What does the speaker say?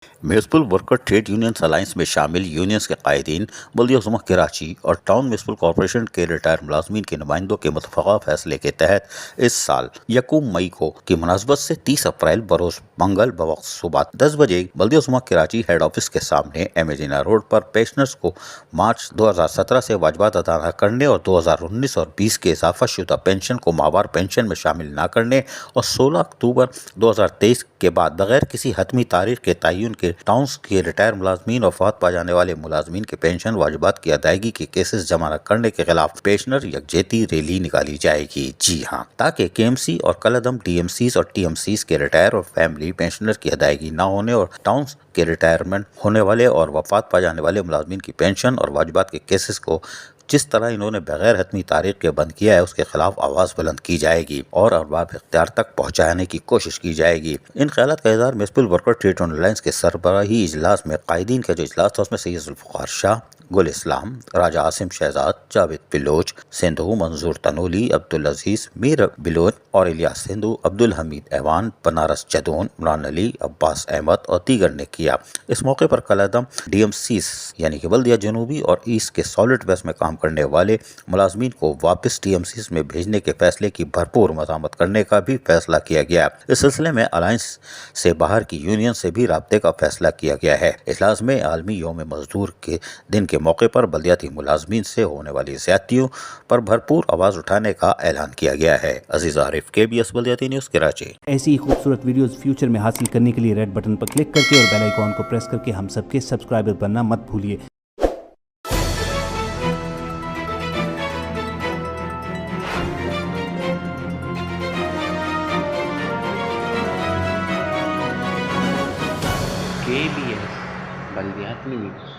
Municipal worker trade unions alliance में शामिल unions के कायदीन बल्दिया कराची और टाउन म्यूनसिपल कॉरपोरेशन के रिटायर्ड मुलाजमीन के नुमाइंदों के मुतफ़क़ा फैसले के तहत इस साल 1 मई को की मुनासबत से 30 अप्रैल बरोज़ मंगल बवक्त सुबह 10 बजे बल्दिया कराची हेड ऑफिस के सामने एमेजिना रोड पर पेंशनर्स को मार्च 2017 से वाजबात अदा न करने और 2019 और 20 के इजाफा शुदा पेंशन को माहवार पेंशन में शामिल न करने और 16 अक्टूबर 2023 के बाद बगैर किसी हतमी तारीख के तयन के टाउन्स के रिटायर मुलाजमीन और वफात पा जाने वाले मुलाजमीन के पेंशन वाजिबात की अदायगी के केसेस जमा न करने के खिलाफ पेंशनर यकजहती रैली निकाली जाएगी। जी हाँ, ताकि केएमसी और कलअदम डीएमसीज और टीएमसीज के रिटायर और फैमिली पेंशनर की अदायगी न होने और टाउन्स के रिटायरमेंट होने वाले और वफात पा जाने वाले मुलाजमीन की पेंशन और वाजिबात के केसेस को जिस तरह इन्होंने बगैर हतमी तारीख के बंद किया है उसके खिलाफ आवाज़ बुलंद की जाएगी और अरबाब इख्तियार तक पहुँचाने की कोशिश की जाएगी। इन ख्यालात का इज़हार म्यूनसिपल वर्कर ट्रेड अलायंस के सरबराही इजलास में कायदीन का जो इजलास था उसमें सैयद जुल्फ़िकार शाह, गुल इस्लाम, राजा आसिम शहजाद, जावेद बिलोच, सिंधु मंजूर तनोली, अब्दुल अजीज, मीर बिलोच और इलियास सिंधु, अब्दुल हमीद ऐवान, बनारस जदून, इमरान अली, अब्बास अहमद और दीगर ने किया। इस मौके पर कलअदम डीएमसीज यानी कि बल्दिया जनूबी और ईस्ट के सॉलिड वेस्ट में काम करने वाले मुलाजमीन को वापस टीएमसीज में भेजने के फैसले की भरपूर मज़ामत करने का भी फैसला किया गया। इस सिलसिले में अलायंस से बाहर की यूनियन से भी राब्ते का फैसला किया गया है। इजलास में आलमी यौम मजदूर के दिन के मौके पर बल्दियाती मुलाजमीन से होने वाली ज़्यादतियों पर भरपूर आवाज़ उठाने का ऐलान किया गया है। अजीज आरिफ, KBS बल्दियाती न्यूज़ कराची। ऐसी ही खूबसूरत वीडियोस फ्यूचर में हासिल करने के लिए रेड बटन पर क्लिक करके और बेल आइकॉन को प्रेस करके हम सबके सब्सक्राइबर बनना मत भूलिए। KBS बल्दियाती न्यूज़।